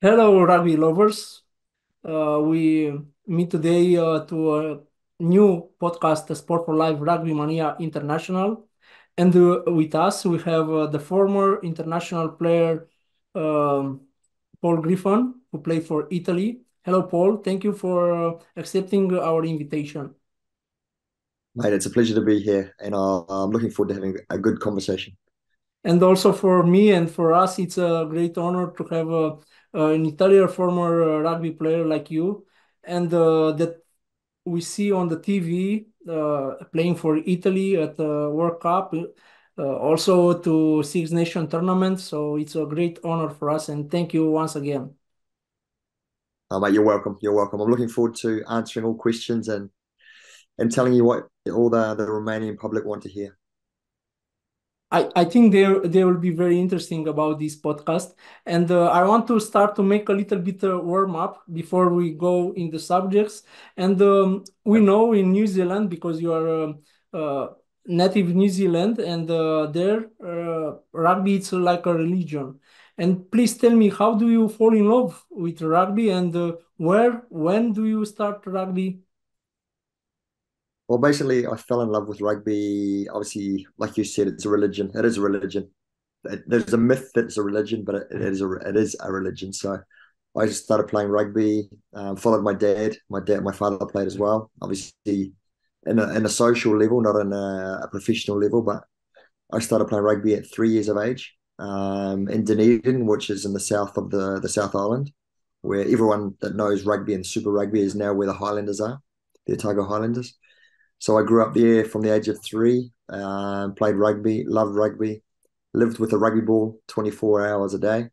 Hello, rugby lovers. We meet today to a new podcast, Sport4Life Rugby Mania International. And with us, we have the former international player, um, Paul Griffen, who played for Italy. Hello, Paul. Thank you for accepting our invitation. Mate, it's a pleasure to be here, and I'm looking forward to having a good conversation. And also for me and for us, it's a great honor to have an Italian former rugby player like you, and that we see on the TV playing for Italy at the World Cup, also to Six Nation tournaments. So it's a great honor for us, and thank you once again. Mate, you're welcome. You're welcome. I'm looking forward to answering all questions and telling you what all the Romanian public want to hear. I think they will be very interesting about this podcast, and I want to start to make a little bit warm up before we go in the subjects. And we know in New Zealand because you are native New Zealand, and there rugby is like a religion. And please tell me, how do you fall in love with rugby, and when do you start rugby? Well, basically, I fell in love with rugby. Obviously, like you said, it's a religion. It is a religion. There's a myth that it's a religion, but it is a religion. So I just started playing rugby. Followed my dad. My father played as well. Obviously, in a social level, not in a professional level, but I started playing rugby at 3 years of age in Dunedin, which is in the south of the South Island, where everyone that knows rugby and Super Rugby is now where the Highlanders are, the Otago Highlanders. So I grew up there from the age of three, played rugby, loved rugby, lived with a rugby ball 24 hours a day.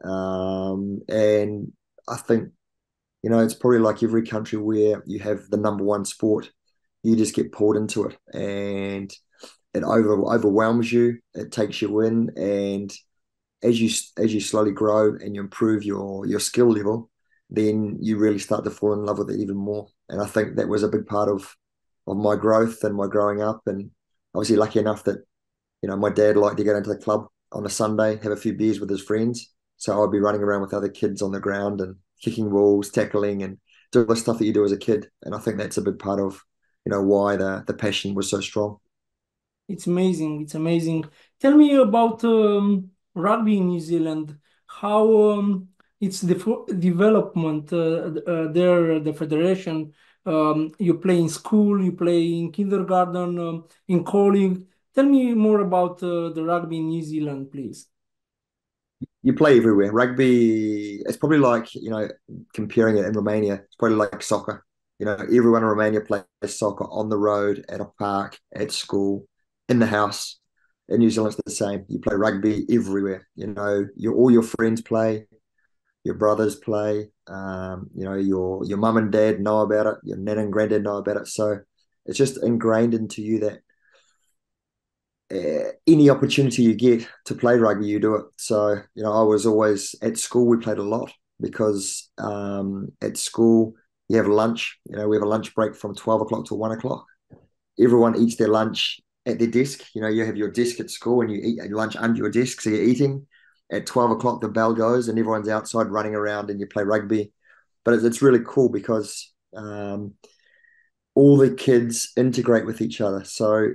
And I think, it's probably like every country where you have the number one sport, you just get pulled into it. And it overwhelms you. It takes you in, and as you slowly grow and you improve your skill level, then you really start to fall in love with it even more. And I think that was a big part of my growth and my growing up. And obviously, lucky enough that my dad liked to get into the club on a Sunday, have a few beers with his friends. So I'd be running around with other kids on the ground and kicking balls, tackling, and doing the stuff that you do as a kid. And I think that's a big part of why the passion was so strong. It's amazing. It's amazing. Tell me about rugby in New Zealand. How it's the development there, the federation. You play in school, you play in kindergarten, in college. Tell me more about the rugby in New Zealand, please. You play everywhere. Rugby, it's probably like, comparing it in Romania, it's probably like soccer. Everyone in Romania plays soccer on the road, at a park, at school, in the house. In New Zealand, it's the same. You play rugby everywhere. All your friends play, your brothers play, your mum and dad know about it, your nan and granddad know about it. So it's just ingrained into you that any opportunity you get to play rugby, you do it. So, I was always at school, we played a lot because at school, you have lunch. We have a lunch break from 12 o'clock to 1 o'clock. Everyone eats their lunch at their desk. You have your desk at school and you eat your lunch under your desk. So you're eating. At 12 o'clock, the bell goes and everyone's outside running around and you play rugby. But it's really cool because all the kids integrate with each other. So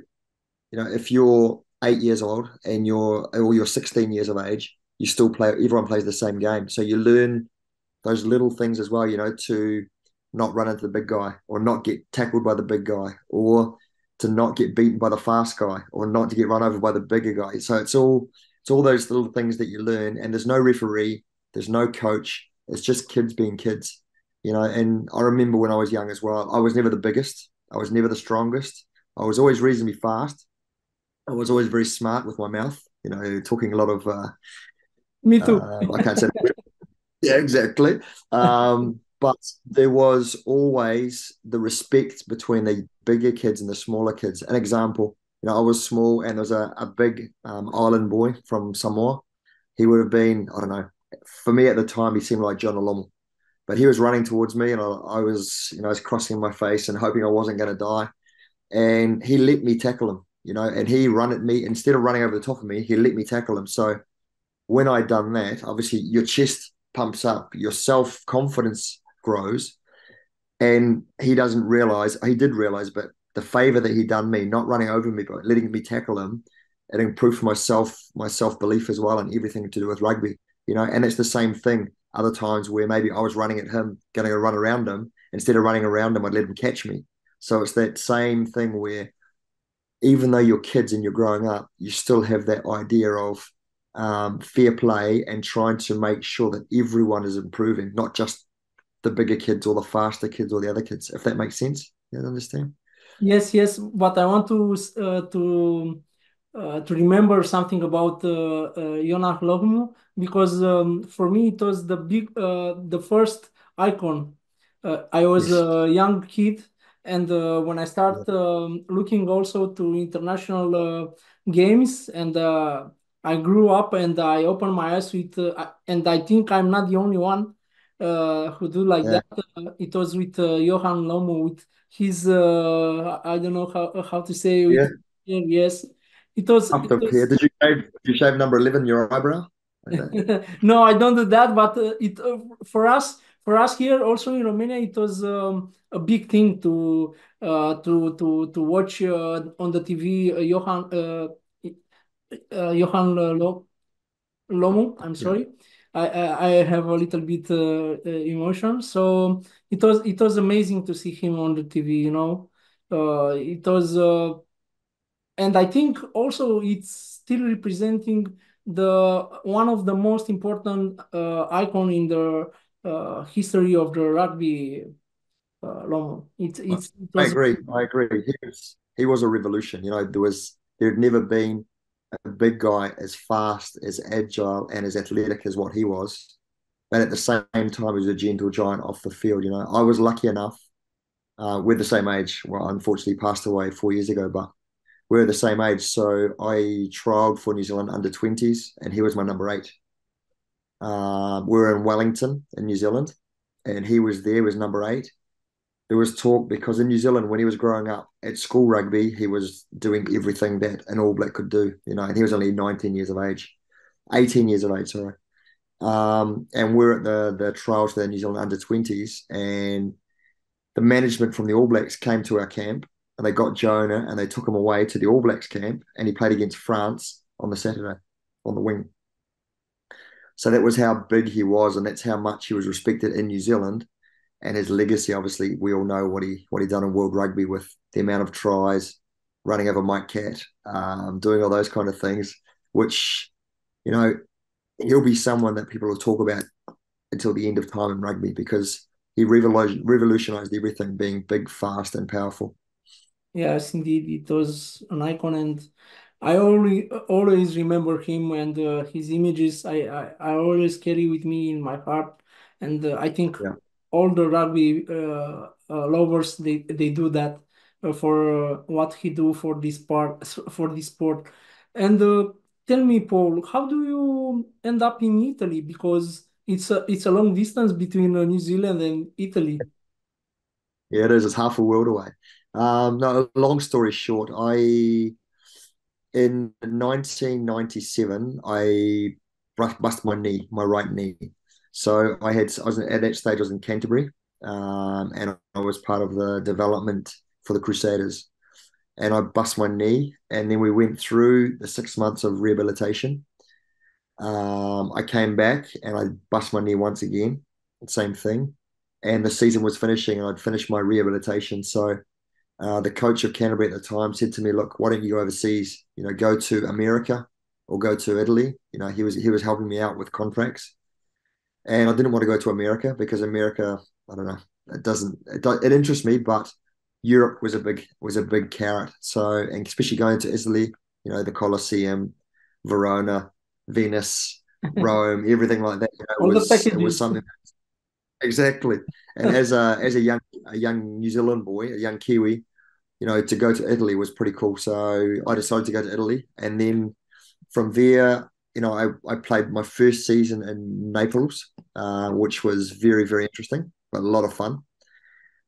if you're 8 years old and you're 16 years of age, you still play. Everyone plays the same game, so you learn those little things as well. To not run into the big guy, or not get tackled by the big guy, or to not get beaten by the fast guy, or not to get run over by the bigger guy. So it's all those little things that you learn, and there's no referee, there's no coach. It's just kids being kids. And I remember when I was young as well, I was never the biggest, I was never the strongest. I was always reasonably fast. I was always very smart with my mouth, talking a lot of, Me too. I can't say, yeah, exactly. But there was always the respect between the bigger kids and the smaller kids. An example, I was small and there was a big island boy from Samoa. He would have been, I don't know, for me at the time, he seemed like John Olomo. But he was running towards me and I was crossing my face and hoping I wasn't going to die. And he let me tackle him, and he run at me instead of running over the top of me. He let me tackle him. So when I done that, obviously your chest pumps up, your self confidence grows. And he did realize, but the favor that he done me, not running over me, but letting me tackle him, it improved my self belief as well, and everything to do with rugby, you know. And it's the same thing other times where maybe I was running at him, going to run around him. Instead of running around him, I'd let him catch me. So it's that same thing where even though you're kids and you're growing up, you still have that idea of fair play and trying to make sure that everyone is improving, not just the bigger kids or the faster kids or the other kids, if that makes sense. You understand? Yes, yes, but I want to remember something about Jonas Logmu because for me it was the first icon. I was Yes. a young kid, and when I Yeah. start looking also to international games, and I grew up and I opened my eyes and I think I'm not the only one who do like Yeah. that. It was with Johan Lomu with his I don't know how to say Yeah. it. Yes, Pumped it up here. was Did you shave number 11 your eyebrow? Like that? no, I don't do that, but it for us here also in Romania it was a big thing to watch on the TV Johan Lomu. I'm Yeah. sorry. I have a little bit emotion. So it was amazing to see him on the TV. You know, it was, and I think also it's still representing the one of the most important icon in the history of the rugby. Lomu. It I was agree. I agree. He was a revolution. You know, there had never been a big guy as fast, as agile, and as athletic as what he was. But at the same time, he was a gentle giant off the field. You know, I was lucky enough. We're the same age. Well, unfortunately, passed away 4 years ago, but we're the same age. So I trialed for New Zealand under 20s, and he was my number eight. We were in Wellington in New Zealand, and he was there, was number eight. There was talk because in New Zealand, when he was growing up at school rugby, he was doing everything that an All Black could do, you know, and he was only 19 years of age, 18 years of age, sorry. And we're at the trials for the New Zealand under 20s, and the management from the All Blacks came to our camp and they got Jonah and they took him away to the All Blacks camp and he played against France on the Saturday on the wing. So that was how big he was, and that's how much he was respected in New Zealand. And his legacy, obviously, we all know what he done in World Rugby with the amount of tries, running over Mike Cat, doing all those kind of things, which, you know, he'll be someone that people will talk about until the end of time in rugby because he revolutionized everything, being big, fast, and powerful. Yes, indeed, it was an icon, and I always remember him and his images. I always carry with me in my heart, and I think Yeah. all the rugby lovers they do that for what he do for this sport. And tell me, Paul, how do you end up in Italy? Because it's a long distance between New Zealand and Italy. Yeah, it is. It's half a world away. No, long story short, in 1997, I busted my knee, my right knee. So I was at that stage, I was in Canterbury, and I was part of the development for the Crusaders. And I bust my knee, and then we went through the 6 months of rehabilitation. I came back and I bust my knee once again, same thing. And the season was finishing, and I'd finished my rehabilitation. So the coach of Canterbury at the time said to me, "Look, why don't you go overseas? You know, go to America or go to Italy." You know, he was helping me out with contracts, and I didn't want to go to America because America, I don't know, it interests me, but Europe was a big carrot. So, and especially going to Italy, you know, the Colosseum, Verona, Venice, Rome, everything like that. You know, All the it was packages. something exactly. And as a young New Zealand boy, a young Kiwi, you know, to go to Italy was pretty cool. So I decided to go to Italy. And then from there, you know, I played my first season in Naples, which was very, very interesting, but a lot of fun.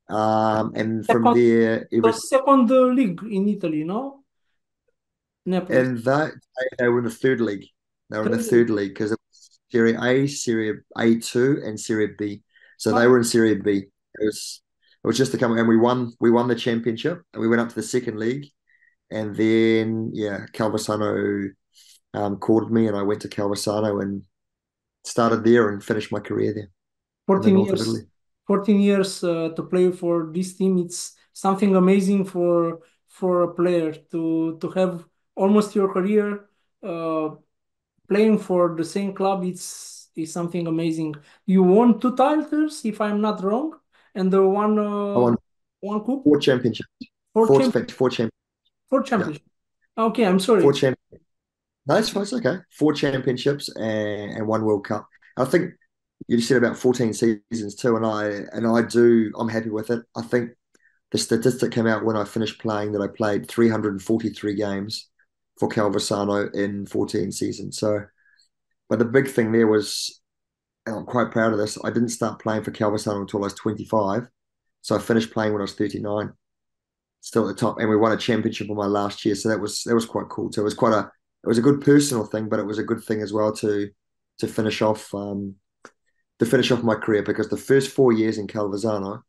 And from Second, there, the second league in Italy, no? Naples. and that they were in the third league. They were in the Third league. third league because Serie A, Serie A2, and Serie B. So they Oh, were in Serie B. It was just to come, and we won the championship, and we went up to the second league, and then yeah, Calvisano called me, and I went to Calvisano and started there and finished my career there in the 14 north of Italy. years, 14 years to play for this team. It's something amazing for a player to have almost your career uh, playing for the same club. It's is something amazing. You won two titles, if I'm not wrong, and the I won one cup, four championships, four four, in champ, fact, four champ, four yeah, championship. Okay, I'm four sorry. champ. No, it's okay. Four championships and one World Cup. I think you said about 14 seasons too, I'm happy with it. I think the statistic came out when I finished playing that I played 343 games for Calvisano in 14 seasons. So, but the big thing there was, and I'm quite proud of this, I didn't start playing for Calvisano until I was 25. So I finished playing when I was 39, still at the top, and we won a championship on my last year. So that was quite cool. So it was a good personal thing, but it was a good thing as well to finish off my career because the first 4 years in Calvisano,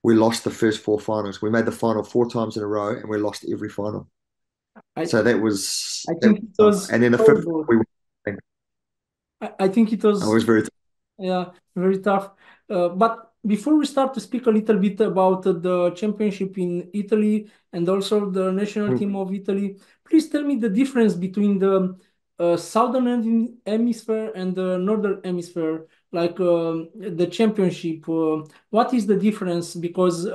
we lost the first four finals. We made the final four times in a row, and we lost every final. I So that was think it tough. was And then the fifth, horrible. we won. I think it I was. was very tough. Yeah, very tough. But before we start to speak a little bit about the championship in Italy and also the national team of Italy, please tell me the difference between the southern hemisphere and the northern hemisphere, like the championship. What is the difference? Because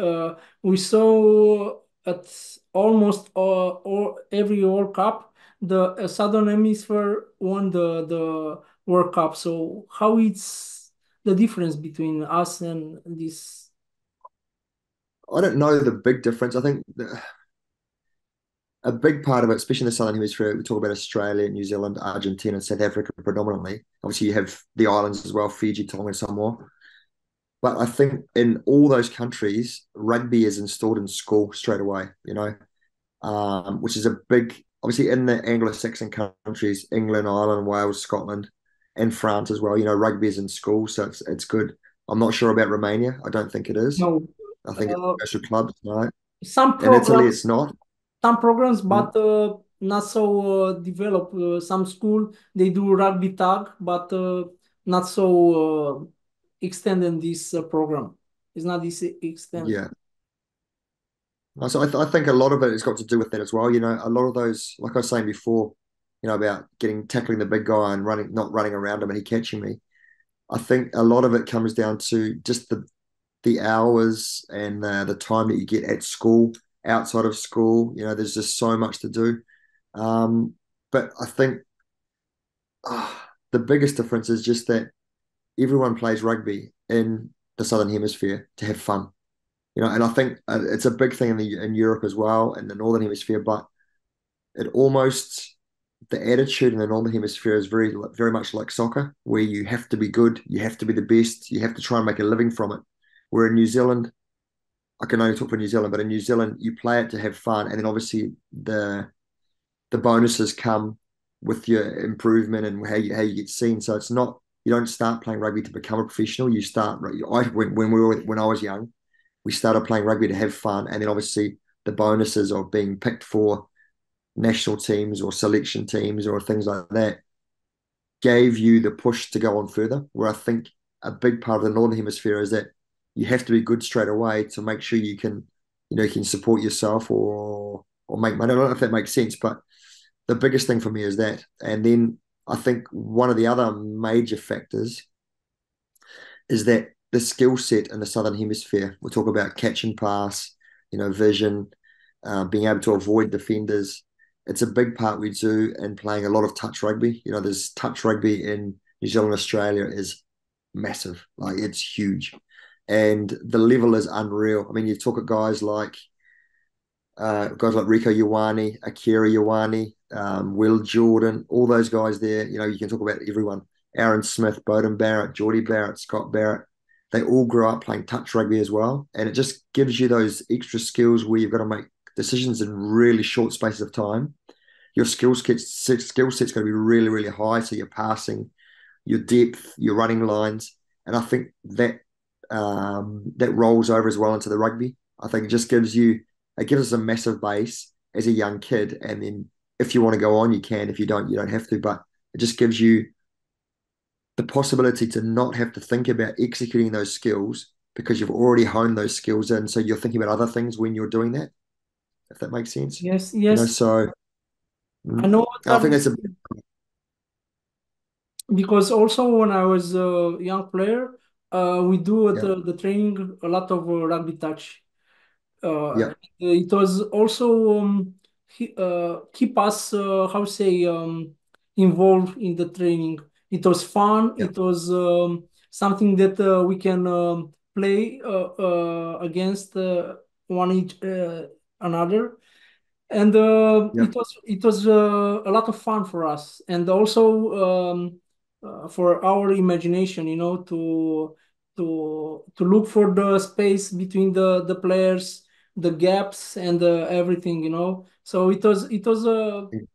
we saw at almost all every World Cup, the southern hemisphere won the World Cup. So how it's the difference between us and this? I don't know the big difference. I think a big part of it, especially in the Southern Hemisphere, we talk about Australia, New Zealand, Argentina, and South Africa predominantly. Obviously, you have the islands as well, Fiji, Tonga, Samoa. But I think in all those countries, rugby is installed in school straight away, which is a big, obviously in the Anglo-Saxon countries, England, Ireland, Wales, Scotland, and France as well. Rugby is in school, so it's good. I'm not sure about Romania. I don't think it is. No, I think it's uh, special clubs, no. some In Italy, it's programs, not. but Mm, not so developed. Some school they do rugby tag, but not so extended this program. It's not this extent. yeah. So I think a lot of it has got to do with that as well. A lot of those, like I was saying before, about tackling the big guy and running, not running around him and he catching me. I think a lot of it comes down to just the hours and the time that you get at school, outside of school. There's just so much to do. Um, but I think the biggest difference is just that everyone plays rugby in the Southern Hemisphere to have fun. And I think it's a big thing in Europe as well, in the Northern Hemisphere. But it almost the attitude in the Northern Hemisphere is very, very much like soccer, where you have to be good, you have to be the best, you have to try and make a living from it. Where in New Zealand, I can only talk for New Zealand, but in New Zealand, you play it to have fun, and then obviously the bonuses come with your improvement and how you get seen. So it's not you don't start playing rugby to become a professional. You start when I was young, we started playing rugby to have fun, and then obviously the bonuses of being picked for national teams or selection teams or things like that gave you the push to go on further. Where I think a big part of the Northern Hemisphere is that you have to be good straight away to make sure you can support yourself or make money. I don't know if that makes sense, but the biggest thing for me is that. And then I think one of the other major factors is that the skill set in the Southern Hemisphere, we talk about catch and pass, vision, being able to avoid defenders. It's a big part we do in playing a lot of touch rugby. There's touch rugby in New Zealand, Australia is massive. Like it's huge. And the level is unreal. I mean, you talk at guys like Rico Ioane, Akira Ioane, Will Jordan, all those guys there. You can talk about everyone. Aaron Smith, Bowden Barrett, Geordie Barrett, Scott Barrett. They all grew up playing touch rugby as well. And it just gives you those extra skills where you've got to make decisions in really short spaces of time. Your skill set's got to be really, really high. So you're passing, your depth, your running lines, and I think that that rolls over as well into the rugby. I think it gives us a massive base as a young kid, and then if you want to go on, you can. If you don't, you don't have to. But it just gives you the possibility to not have to think about executing those skills because you've already honed those skills in. So you're thinking about other things when you're doing that, if that makes sense. Yes, You know, yes. so I know what I are think that's a because also when I was a young player, we do yeah, the training a lot of rugby touch. yeah, It was also keep us how say involved in the training. It was fun. yeah, It was something that we can play against one each another, and yeah, it was a lot of fun for us, and also for our imagination, to look for the space between the players, the gaps, and everything, So it was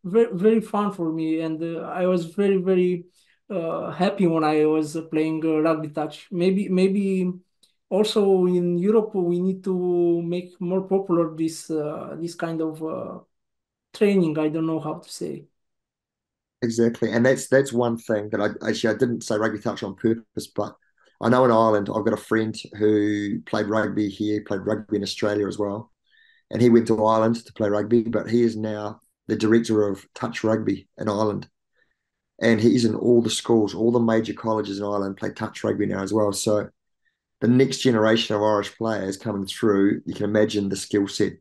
very very fun for me, and I was very very happy when I was playing rugby touch. Maybe also in Europe, we need to make more popular this kind of training. I don't know how to say. exactly. And that's one thing that I didn't say rugby touch on purpose, but I know in Ireland I've got a friend who played rugby here, played rugby in Australia as well, and he went to Ireland to play rugby, but he is now the director of touch rugby in Ireland. And he's in all the schools, all the major colleges in Ireland play touch rugby now as well. So the next generation of Irish players coming through, you can imagine the skill set.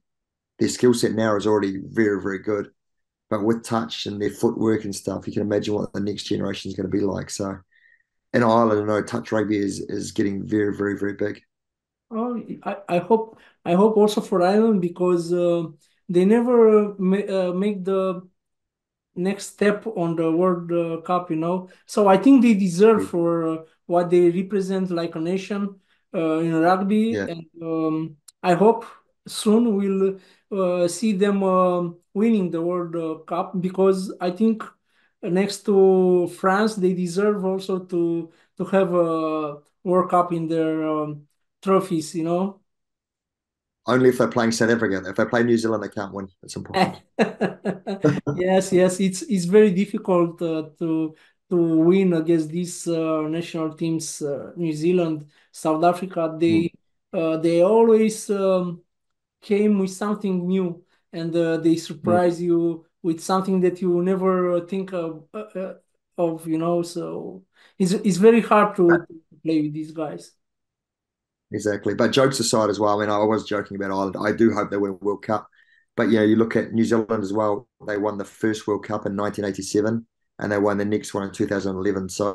Their skill set now is already very, very good. But with touch and their footwork and stuff, you can imagine what the next generation is going to be like. So in Ireland, I know touch rugby is getting very, very, very big. Oh, I hope also for Ireland because they never make the next step on the World Cup. So I think they deserve for what they represent like a nation in rugby, Yeah, and I hope soon we'll see them winning the World Cup because I think next to France, they deserve also to have a World Cup in their trophies. only if they're playing South Africa. If they play New Zealand, they can't win. It's impossible. Yes, yes, it's very difficult to win against these national teams. New Zealand, South Africa, Mm, they always came with something new, and they mm. surprise you with something that you never think of. So it's very hard to play with these guys. Exactly. But jokes aside as well, I mean, I was joking about Ireland. I do hope they win a World Cup. But, you look at New Zealand as well. They won the first World Cup in 1987 and they won the next one in 2011. So,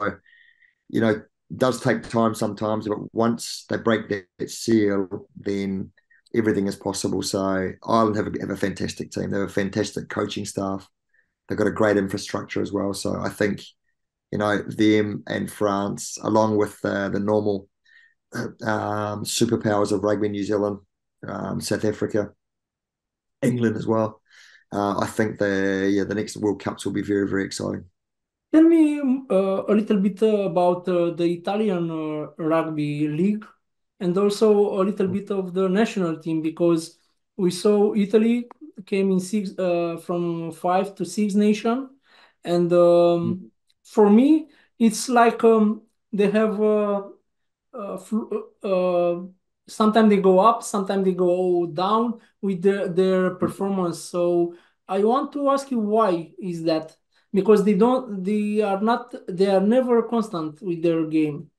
it does take time sometimes, but once they break that seal, then everything is possible. So Ireland have a fantastic team. They have a fantastic coaching staff. They've got a great infrastructure as well. So I think, them and France, along with the normal superpowers of rugby, New Zealand, South Africa, England as well. I think the next World Cups will be very, very exciting. Tell me a little bit about the Italian rugby league and also a little bit of the national team because we saw Italy came in from five to six nation, and for me it's like they have sometimes they go up, sometimes they go down with their performance. So I want to ask you why is that? Because they are never constant with their game.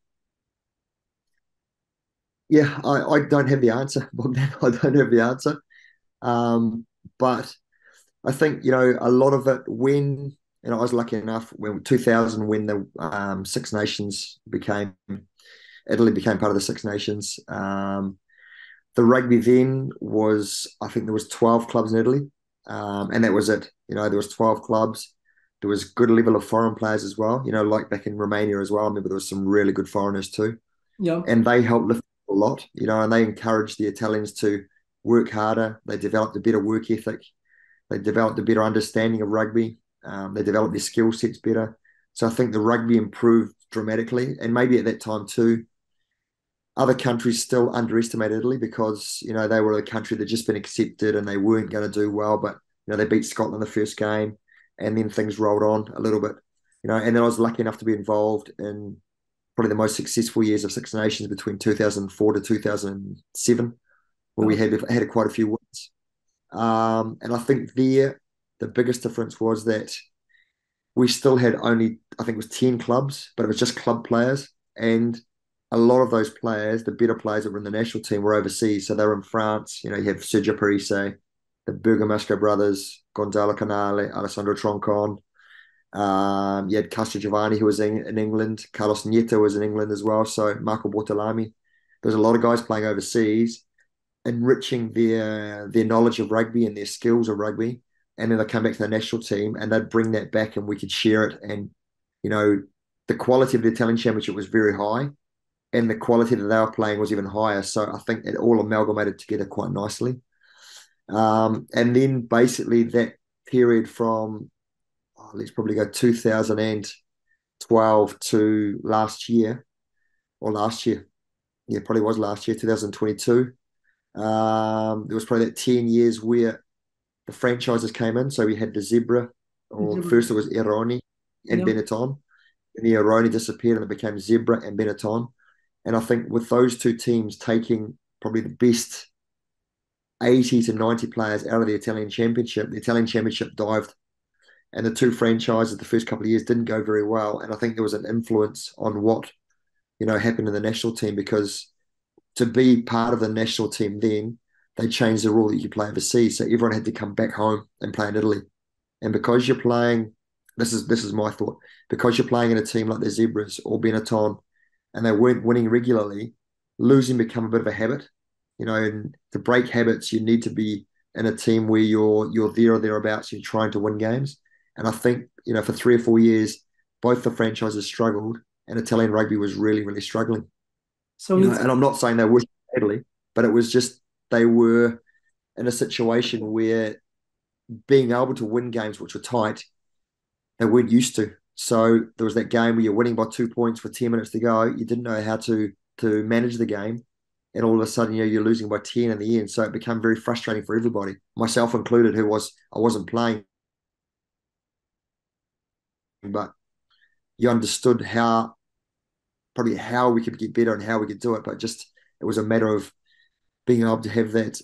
Yeah, I don't have the answer, Bogdan. I don't have the answer. But I think, a lot of it when, I was lucky enough when 2000, when the Six Nations Italy became part of the Six Nations. The rugby then was, I think there was 12 clubs in Italy. And that was it. There was 12 clubs. There was good level of foreign players as well, like back in Romania as well. I remember there was some really good foreigners too. Yeah. And they helped lift a lot, and they encouraged the Italians to work harder. They developed a better work ethic. They developed a better understanding of rugby. They developed their skill sets better. So I think the rugby improved dramatically, and maybe at that time too, other countries still underestimate Italy because they were a country that just been accepted and they weren't going to do well, but they beat Scotland the first game, and then things rolled on a little bit. And then I was lucky enough to be involved in probably the most successful years of Six Nations between 2004 to 2007, where we Oh, had quite a few wins. And I think there the biggest difference was that we still had only, I think it was 10 clubs, but it was just club players. And a lot of those players, the better players that were in the national team, were overseas. So they were in France. You have Sergio Parise, the Bergamasco brothers, Gonzalo Canale, Alessandro Troncon. You had Castro Giovanni, who was in England. Carlos Nieto was in England as well. So Marco Bortolami. There's a lot of guys playing overseas, enriching their knowledge of rugby and their skills of rugby. And then they come back to the national team and they'd bring that back and we could share it. And, you know, the quality of the Italian championship was very high and the quality that they were playing was even higher. So I think it all amalgamated together quite nicely. And then basically that period from, let's probably go 2012 to last year, or last year. Yeah, probably was last year, 2022. There was probably that 10 years where the franchises came in. So we had the Zebra, or first it was Eroni and yeah. Benetton. And the Eroni disappeared and it became Zebra and Benetton. And I think with those two teams taking probably the best 80 to 90 players out of the Italian Championship dived. And the two franchises the first couple of years didn't go very well. And I think there was an influence on what, happened in the national team because to be part of the national team then, they changed the rule that you could play overseas. So everyone had to come back home and play in Italy. And because you're playing, this is my thought, because you're playing in a team like the Zebras or Benetton and they weren't winning regularly, losing become a bit of a habit. And to break habits, you need to be in a team where you're there or thereabouts, you're trying to win games. And I think, for 3 or 4 years, both the franchises struggled and Italian rugby was really, really struggling. So it's And I'm not saying they were badly, but it was just they were in a situation where being able to win games which were tight, they weren't used to. So there was that game where you're winning by 2 points with 10 minutes to go. You didn't know how to manage the game. And all of a sudden, you're losing by 10 in the end. So it became very frustrating for everybody, myself included, I wasn't playing, but you understood how we could get better and how we could do it. But just it was a matter of being able to have that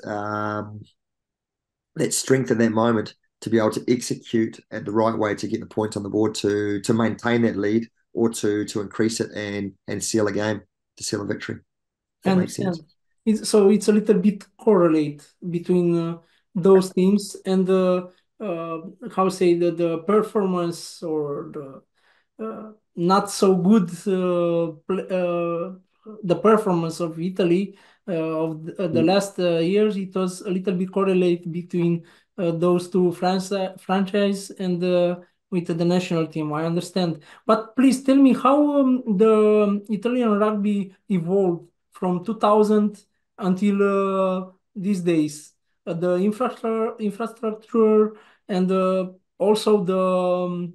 strength in that moment to be able to execute at the right way to get the points on the board to maintain that lead or to increase it and seal a game, to seal a victory. If that and makes sense. it's a little bit correlate between those teams and the how say the performance or the not so good the performance of Italy of the last years. It was a little bit correlate between those two franchise and with the national team. I understand, but please tell me how the Italian rugby evolved from 2000 until these days. The infrastructure and also the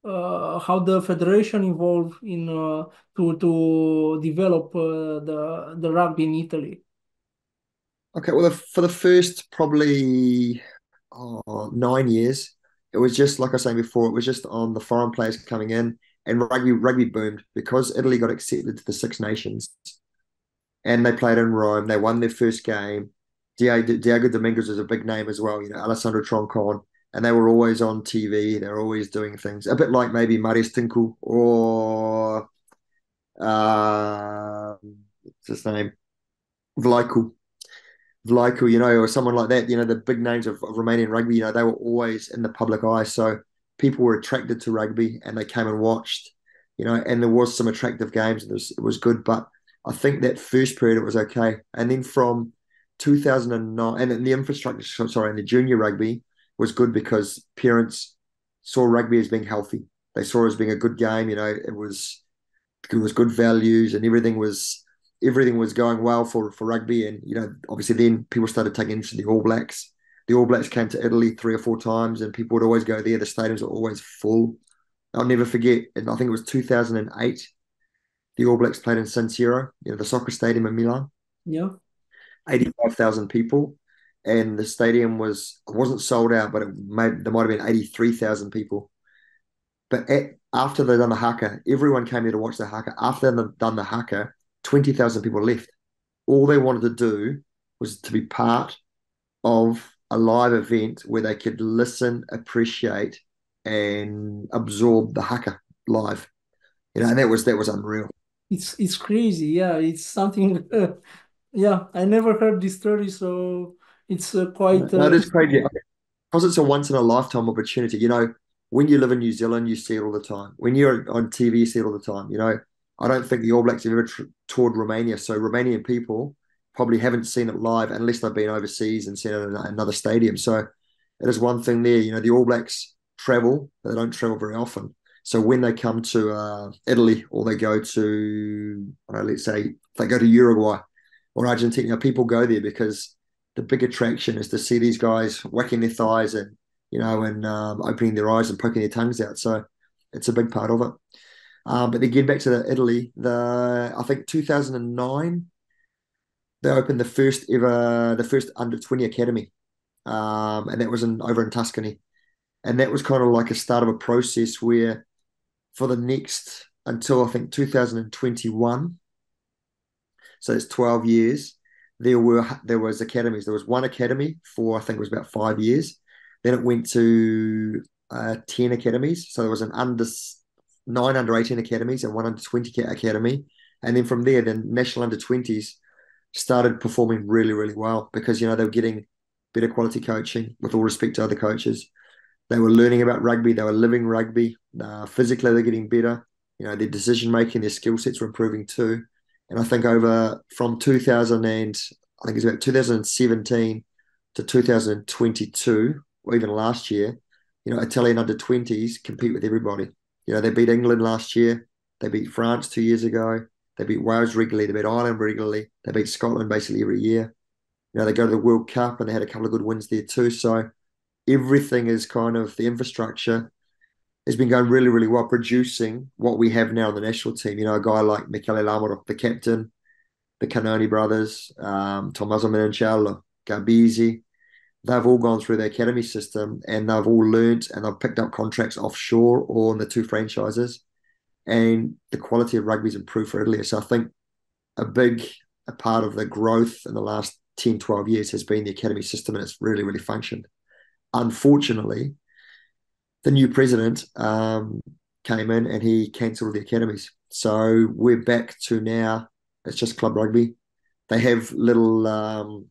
how the federation evolved in to develop the rugby in Italy. Okay, well, for the first probably 9 years, it was just like I was saying before. It was just on the foreign players coming in, and rugby boomed because Italy got accepted to the Six Nations, and they played in Rome. They won their first game. Diego Domingos is a big name as well. Alessandro Troncon, and they were always on TV. They were always doing things a bit like maybe Marius Tinku or what's his name, Vlaiku. Vlaiku, or someone like that, the big names of Romanian rugby, they were always in the public eye. So people were attracted to rugby and they came and watched, and there was some attractive games. It was good. But I think that first period, it was okay. And then from 2009, and then the infrastructure, sorry, and the junior rugby was good because parents saw rugby as being healthy. They saw it as being a good game. It was good values and everything was going well for rugby. And obviously then people started taking interest in the All Blacks. The All Blacks came to Italy 3 or 4 times and people would always go there. The stadiums were always full. I'll never forget, and I think it was 2008. The All Blacks played in San Siro, the soccer stadium in Milan. Yeah. 85,000 people, and the stadium wasn't sold out, but there might have been 83,000 people. But after they'd done the haka, everyone came there to watch the haka. After they'd done the haka, 20,000 people left. All they wanted to do was to be part of a live event where they could listen, appreciate, and absorb the haka live. And that was unreal. It's crazy. Yeah, it's something. Yeah, I never heard this story, so it's quite No, it is crazy. interesting. Because it's a once in a lifetime opportunity. When you live in New Zealand, you see it all the time. When you're on TV, you see it all the time. I don't think the All Blacks have ever toured Romania, so Romanian people probably haven't seen it live unless they've been overseas and seen it in another stadium. So it is one thing there. The All Blacks travel, but they don't travel very often. So when they come to Italy or they go to, let's say they go to Uruguay or Argentina, people go there because the big attraction is to see these guys whacking their thighs and opening their eyes and poking their tongues out. So it's a big part of it. But then getting back to Italy, I think 2009 they opened the first under 20 academy, and that was over in Tuscany, and that was kind of like a start of a process where for the next until I think 2021, so it's 12 years. There was academies. There was one academy for I think it was about 5 years. Then it went to 10 academies. So there was an nine under 18 academies and one under 20 academy. And then from there, the national under 20s started performing really, really well because they were getting better quality coaching with all respect to other coaches. They were learning about rugby. They were living rugby. Physically, they're getting better. Their decision making, their skill sets were improving too. And I think over from 2000 and I think it's about 2017 to 2022, or even last year, Italian under 20s compete with everybody. They beat England last year. They beat France 2 years ago. They beat Wales regularly. They beat Ireland regularly. They beat Scotland basically every year. They go to the World Cup and they had a couple of good wins there too. So everything is kind of the infrastructure has been going really, really well, producing what we have now in the national team. A guy like Michele Lamaro, the captain, the Canoni brothers, Tommaso Menicello, Gabisi, they've all gone through the academy system and they've all learnt and they've picked up contracts offshore or in the two franchises. And the quality of rugby's improved for Italy. So I think a part of the growth in the last 10, 12 years has been the academy system and it's really, really functioned. Unfortunately, the new president came in and he cancelled the academies. So we're back to now, it's just club rugby. They have little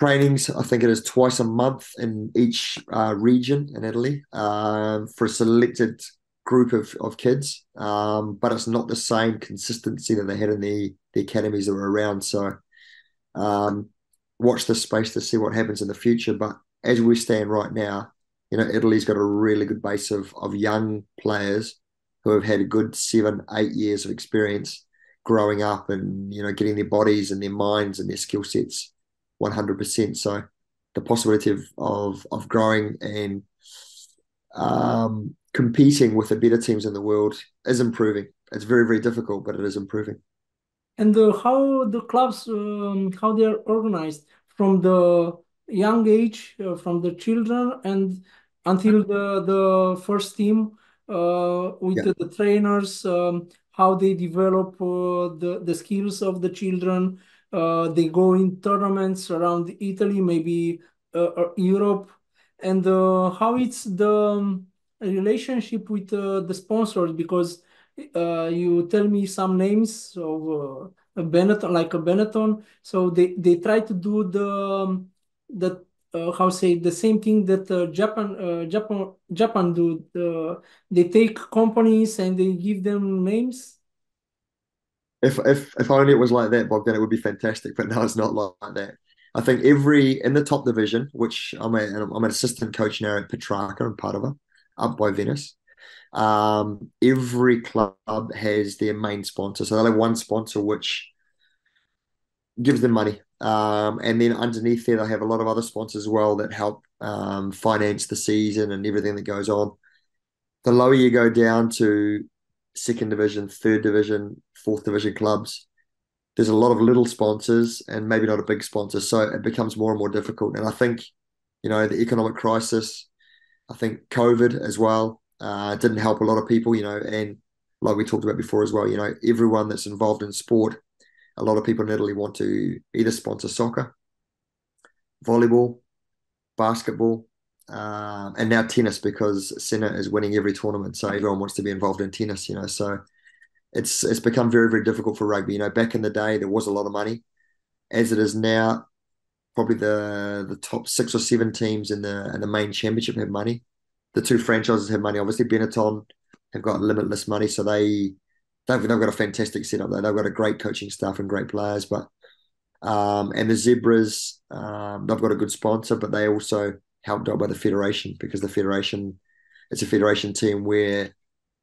trainings, I think it is twice a month in each region in Italy for a selected group of kids. But it's not the same consistency that they had in the academies that were around. So watch this space to see what happens in the future. But as we stand right now, Italy's got a really good base of young players who have had a good 7, 8 years of experience growing up and getting their bodies and their minds and their skill sets 100%. So the possibility of growing and competing with the better teams in the world is improving. It's very, very difficult, but it is improving. And how the clubs, how they are organized from the young age, from the children and until the first team, with Yeah. the trainers, how they develop the skills of the children. They go in tournaments around Italy, maybe Europe, and how it's the relationship with the sponsors because you tell me some names of a Benetton, like a Benetton. So they try to do the how say the same thing that Japan do. They take companies and they give them names. If only it was like that, Bogdan, it would be fantastic. But no, it's not like that. I think every in the top division, which I'm an assistant coach now at Petrarca and Padova, up by Venice. Every club has their main sponsor, so they'll have one sponsor which gives them money, and then underneath there they have a lot of other sponsors as well that help finance the season and everything that goes on. the lower you go down to second division, third division, fourth division clubs, there's a lot of little sponsors and maybe not a big sponsor. So it becomes more and more difficult. And I think, the economic crisis, I think COVID as well, didn't help a lot of people, and like we talked about before as well, everyone that's involved in sport, a lot of people in Italy want to either sponsor soccer, volleyball, basketball, and now tennis because Senna is winning every tournament. So everyone wants to be involved in tennis, So it's become very, very difficult for rugby. Back in the day, there was a lot of money. As it is now, probably the top six or seven teams in the main championship have money. The two franchises have money. Obviously, Benetton have got limitless money, so they've got a fantastic setup there. They've got a great coaching staff and great players, but and the Zebras, they've got a good sponsor, but they also helped out by the federation because the federation, it's a federation team where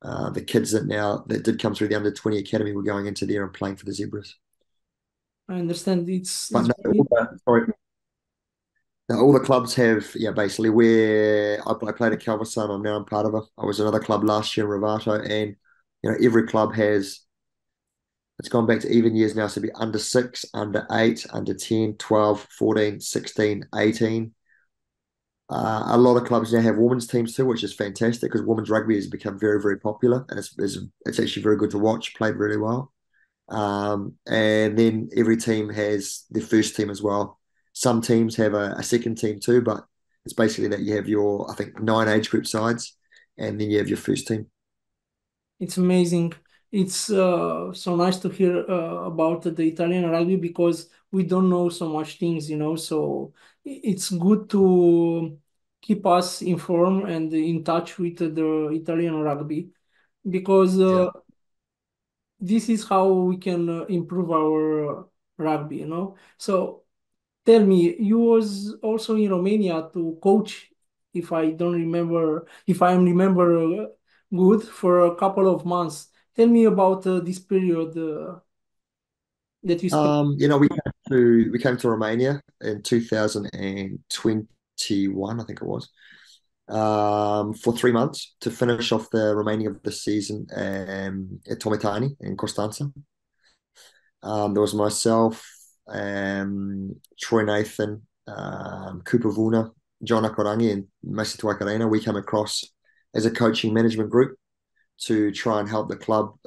the kids that did come through the under 20 academy were going into there and playing for the Zebras. I understand it's But it's no, sorry, no, all the clubs have, yeah, basically where I played at Calverson, I'm now part of it. I was another club last year in Ravato, and every club has, it's gone back to even years now, so it'd be under six, under eight, under 10, 12, 14, 16, 18. A lot of clubs now have women's teams too, which is fantastic because women's rugby has become very, very popular and it's actually very good to watch, played really well. And then every team has their first team as well. Some teams have a second team too, but it's basically that you have I think, 9 age group sides and then you have your first team. It's amazing. It's so nice to hear about the Italian rugby because we don't know so much things, So it's good to keep us informed and in touch with the Italian rugby because Yeah. this is how we can improve our rugby, So tell me, you was also in Romania to coach, if I remember good, for a couple of months. Tell me about this period that you spent. We came to Romania in 2021, I think it was, for 3 months to finish off the remaining of the season at Tomitani in Costanza. There was myself, Troy Nathan, Cooper Vuna, John Akorangi, and Messi Tuakarena. We came across as a coaching management group to try and help the club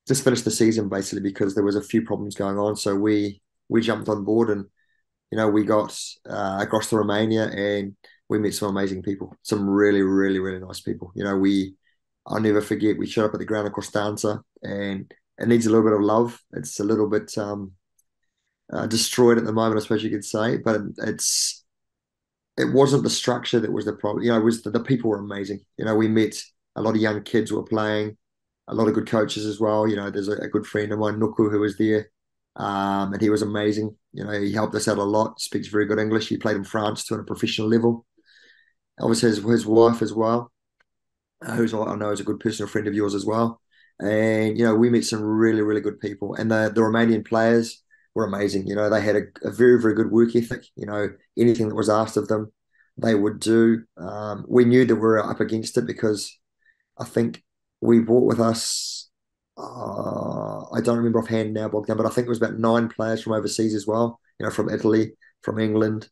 just finish the season basically because there was a few problems going on. So we jumped on board and we got across to Romania and we met some amazing people, some really, really, really nice people. I'll never forget, we showed up at the ground in Costanza and it needs a little bit of love. It's a little bit destroyed at the moment, I suppose you could say, but it wasn't the structure that was the problem. It was the people were amazing. We met a lot of young kids who were playing, a lot of good coaches as well. There's a good friend of mine, Nuku, who was there, and he was amazing. He helped us out a lot. Speaks very good English. He played in France too on a professional level. Obviously, his wife as well, who's I know is a good personal friend of yours as well. And we met some really, really good people. And the Romanian players were amazing. They had a very, very good work ethic. Anything that was asked of them, they would do. We knew that we were up against it because I think we brought with us. I don't remember offhand now, Bogdan, but I think it was about 9 players from overseas as well. From Italy, from England.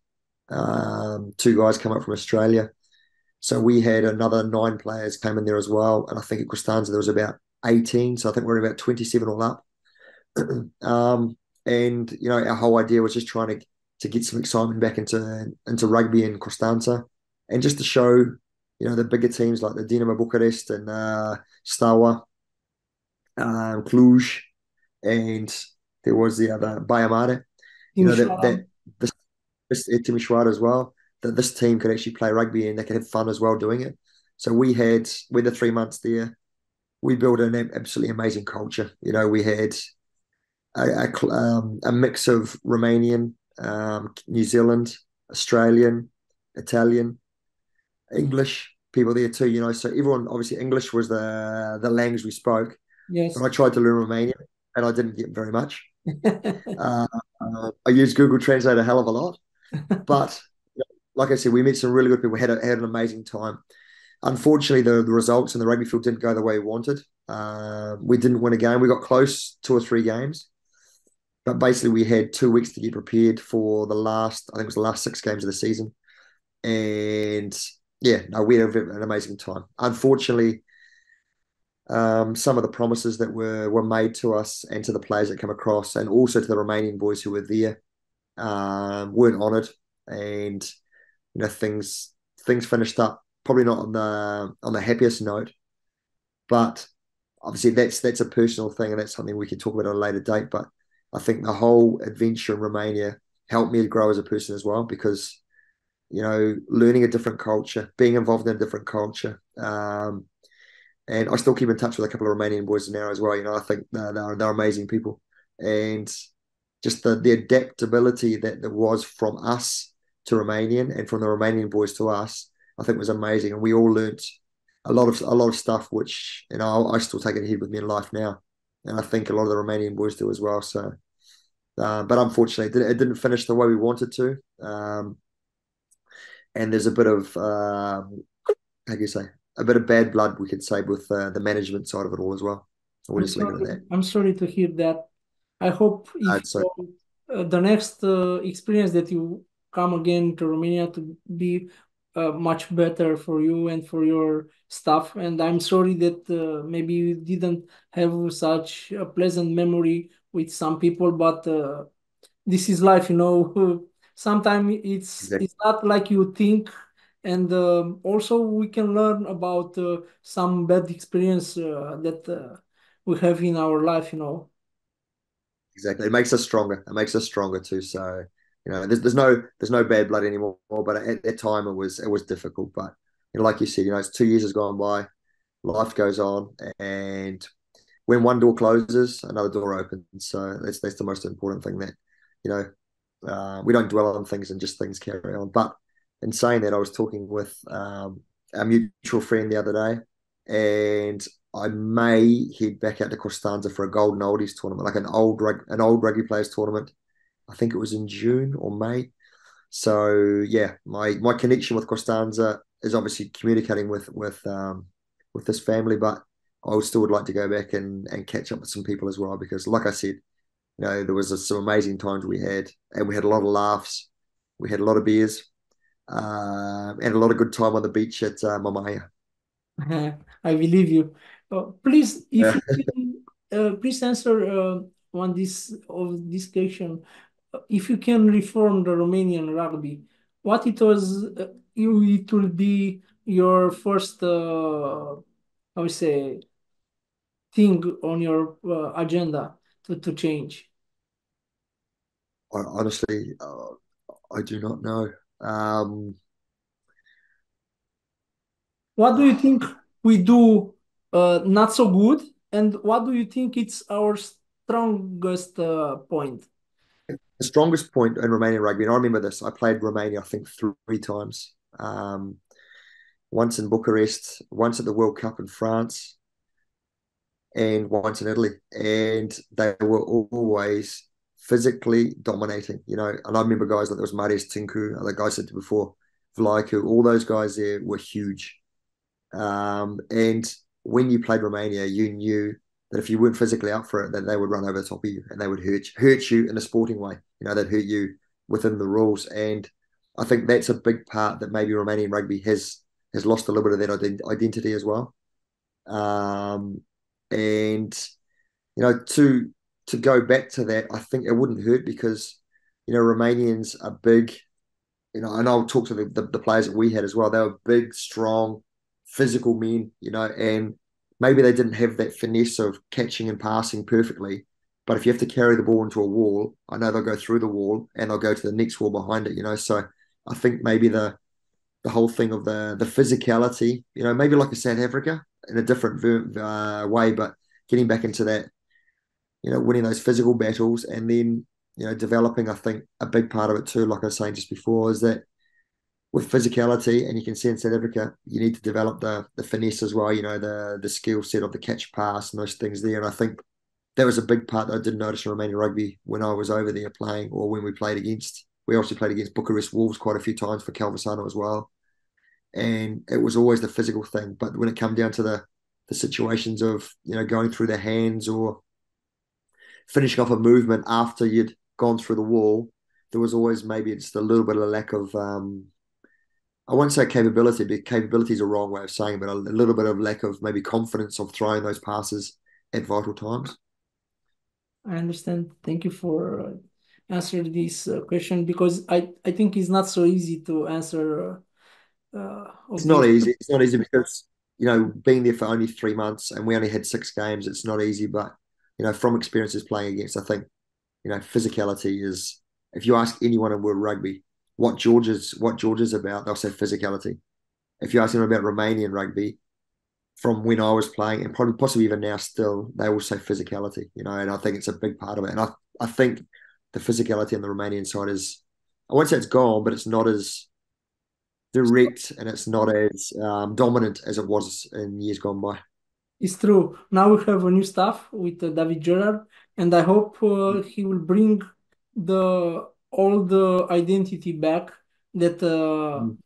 Two guys come up from Australia. So we had another 9 players came in there as well. And I think at Costanza there was about 18. So I think we're about 27 all up. And our whole idea was just trying to get some excitement back into rugby in Costanza and just to show, the bigger teams like the Dinamo Bucharest and Steaua, Cluj, and there was the other Baia Timișoara. that this Timișoara as well, that this team could actually play rugby and they could have fun as well doing it. So with the 3 months there, we built an absolutely amazing culture. We had a mix of Romanian, New Zealand, Australian, Italian, English people there too. So everyone obviously English was the language we spoke, but Yes. I tried to learn Romanian and I didn't get very much. Uh, I used Google Translate a hell of a lot, but like I said, we met some really good people. Had an amazing time. unfortunately, the results in the rugby field didn't go the way we wanted. We didn't win a game. We got close 2 or 3 games, but basically we had 2 weeks to get prepared for the last, I think it was the last 6 games of the season. And yeah, no, we had an amazing time. Unfortunately, some of the promises that were made to us and to the players that come across, and also to the Romanian boys who were there, weren't honoured, and things finished up probably not on the happiest note. But obviously, that's a personal thing, and that's something we can talk about at a later date. But I think the whole adventure in Romania helped me to grow as a person as well, because learning a different culture, being involved in a different culture. And I still keep in touch with a couple of Romanian boys now as well. I think they're amazing people, and just the adaptability that there was from us to Romanian, and from the Romanian boys to us, I think was amazing. And we all learnt a lot of stuff, which I still take it ahead with me in life now, and I think a lot of the Romanian boys do as well. So, but unfortunately, it didn't finish the way we wanted to. And there's a bit of how do you say, a bit of bad blood, we could say, with the management side of it all as well. So we'll I'm just leave it at sorry. that. I'm sorry to hear that. I hope if So the next experience that you come again to Romania to be much better for you and for your staff. And I'm sorry that maybe you didn't have such a pleasant memory with some people, but this is life, you know. Sometimes exactly, it's not like you think, and also we can learn about some bad experience that we have in our life, you know. exactly, it makes us stronger. It makes us stronger too. So there's no bad blood anymore. But at that time, it was difficult. But like you said, it's 2 years has gone by, life goes on, and when one door closes, another door opens. So that's the most important thing, that you know we don't dwell on things, and just things carry on. But in saying that, I was talking with our mutual friend the other day, and I may head back out to Costanza for a Golden Oldies tournament, like an old rugby players tournament. I think it was in June or May. So yeah, my connection with Costanza is obviously communicating with this family, but I still would like to go back and catch up with some people as well, because like I said, there was some amazing times we had, and we had a lot of laughs. We had a lot of beers, and a lot of good time on the beach at Mamaya. I believe you. Please, if Yeah. you can, please answer on this question. If you can reform the Romanian rugby, what it will be your first, I would say, thing on your agenda to change. Honestly, I do not know. Um, What do you think we do not so good, and what do you think it's our strongest point? the strongest point in Romanian rugby, and I remember this, I played Romania, I think, 3 times. Once in Bucharest, once at the World Cup in France, and once in Italy. And they were always physically dominating, And I remember guys like there was Marius Tinku, like I said before, Vlaicu, all those guys there were huge. And when you played Romania, you knew that if you weren't physically up for it, that they would run over the top of you, and they would hurt you in a sporting way. They'd hurt you within the rules. And I think that's a big part that maybe Romanian rugby has lost a little bit of that identity as well. Um, and to go back to that, I think it wouldn't hurt, because Romanians are big. And I'll talk to the players that we had as well. They were big, strong, physical men, and maybe they didn't have that finesse of catching and passing perfectly. But if you have to carry the ball into a wall, I know they'll go through the wall and they'll go to the next wall behind it. So I think maybe the whole thing of the physicality, maybe like a South Africa in a different way, but getting back into that, winning those physical battles, and then developing. I think a big part of it too, like I was saying just before, is that with physicality, and you can see in South Africa, you need to develop the finesse as well. The skill set of the catch pass and those things there. And I think that was a big part that I did notice in Romanian rugby when I was over there playing, or when we played against. We also played against Bucharest Wolves quite a few times for Calvisano as well. and it was always the physical thing. But when it came down to the situations of going through the hands or finishing off a movement after you'd gone through the wall, there was always maybe just a little bit of a lack of I won't say capability, but capability is a wrong way of saying it, but a little bit of lack of maybe confidence of throwing those passes at vital times. I understand. Thank you for answering this question because I think it's not so easy to answer It's of not this. easy. It's not easy because being there for only 3 months and we only had 6 games. It's not easy, but from experiences playing against, I think physicality is. If you ask anyone in world rugby what Georgia's about, they'll say physicality. If you ask them about Romanian rugby, from when I was playing and probably possibly even now still, they will say physicality, and I think it's a big part of it. And I think the physicality on the Romanian side is, I won't say it's gone, but it's not as direct and it's not as dominant as it was in years gone by. It's true. Now we have a new staff with David Gerard, and I hope he will bring the all the identity back that Mm.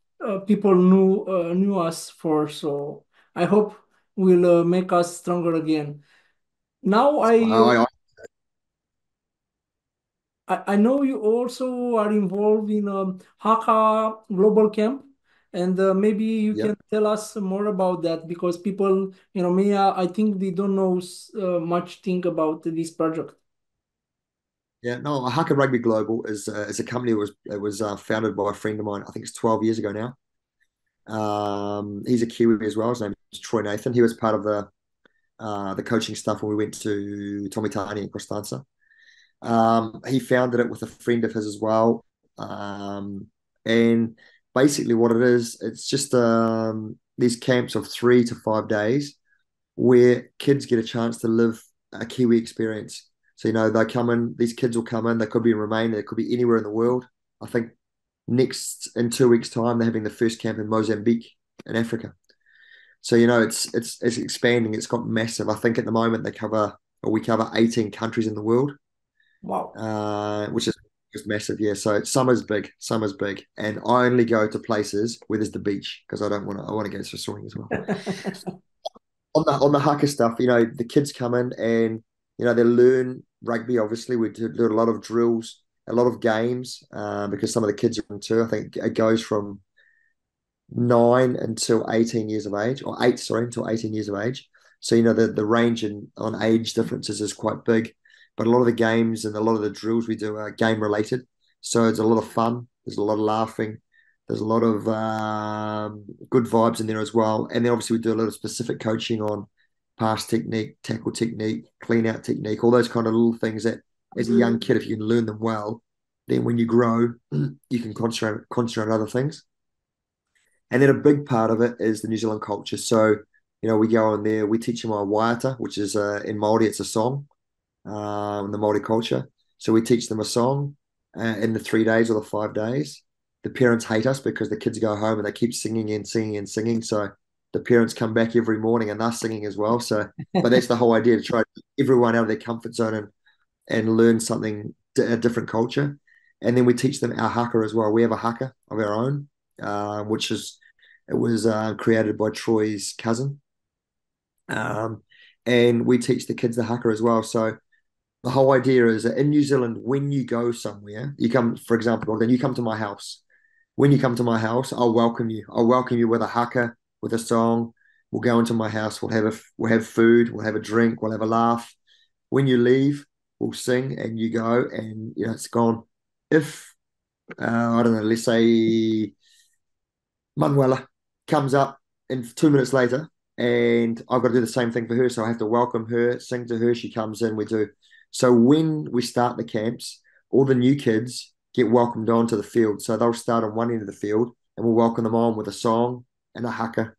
people knew us for. So I hope will make us stronger again. Now I I know you also are involved in Haka Global Camp, and maybe you Yep. can tell us more about that because people, Mia, I think they don't know much thing about this project. Yeah, no, Haka Rugby Global is a company that was founded by a friend of mine. I think it's 12 years ago now. He's a Kiwi as well. His name is Troy Nathan. He was part of the coaching stuff when we went to Tomitani in Constanza. He founded it with a friend of his as well. And basically, what it is, it's just these camps of 3 to 5 days where kids get a chance to live a Kiwi experience. So, they come in, these kids will come in, they could be in Romania, they could be anywhere in the world. I think next, in 2 weeks' time, they're having the first camp in Mozambique in Africa. So, it's expanding, it's got massive. I think at the moment we cover 18 countries in the world, Wow. which is just massive. Yeah. So summer's big, and I only go to places where there's the beach because I want to go to swimming as well. On the haka stuff, the kids come in and they learn rugby. Obviously, we do a lot of drills, a lot of games, because some of the kids are in too. I think it goes from 9 until 18 years of age, or eight, sorry, until 18 years of age. So the range on age differences is quite big, but a lot of the games and a lot of the drills we do are game related. So it's a lot of fun. There's a lot of laughing. There's a lot of good vibes in there as well. And then obviously we do a lot of specific coaching on pass technique, tackle technique, clean out technique, all those kind of little things that as a young kid, if you can learn them well, then when you grow, you can concentrate on other things. And then a big part of it is the New Zealand culture. So, we go on there, we teach them our waiata, which is in Māori, it's a song, the Māori culture. So we teach them a song in the 3 days or the 5 days. The parents hate us because the kids go home and they keep singing and singing and singing. So the parents come back every morning and they're singing as well. So, but that's the whole idea, to try to get everyone out of their comfort zone and learn something, a different culture. And then we teach them our haka as well. We have a haka of our own, which is it was created by Troy's cousin, and we teach the kids the haka as well. So the whole idea is that in New Zealand, when you go somewhere, you come, for example, then you come to my house. When you come to my house, I'll welcome you. I'll welcome you with a haka, with a song. We'll go into my house. We'll have food. We'll have a drink. We'll have a laugh. When you leave, we'll sing, and you go, and it's gone. If I don't know, let's say Manuela comes up in 2 minutes later, and I've got to do the same thing for her. So I have to welcome her, sing to her. She comes in, we do. So when we start the camps, all the new kids get welcomed onto the field. So they'll start on one end of the field, and we'll welcome them on with a song and a haka.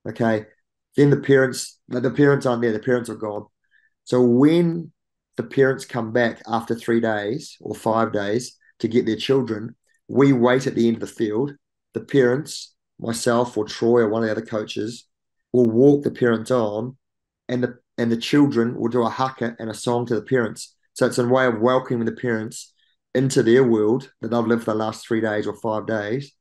Okay. Then the parents aren't there, the parents are gone. So when the parents come back after 3 days or 5 days to get their children, we wait at the end of the field. The parents, myself or Troy or one of the other coaches, will walk the parents on, and the children will do a haka and a song to the parents. So it's a way of welcoming the parents into their world that they've lived for the last 3 days or 5 days.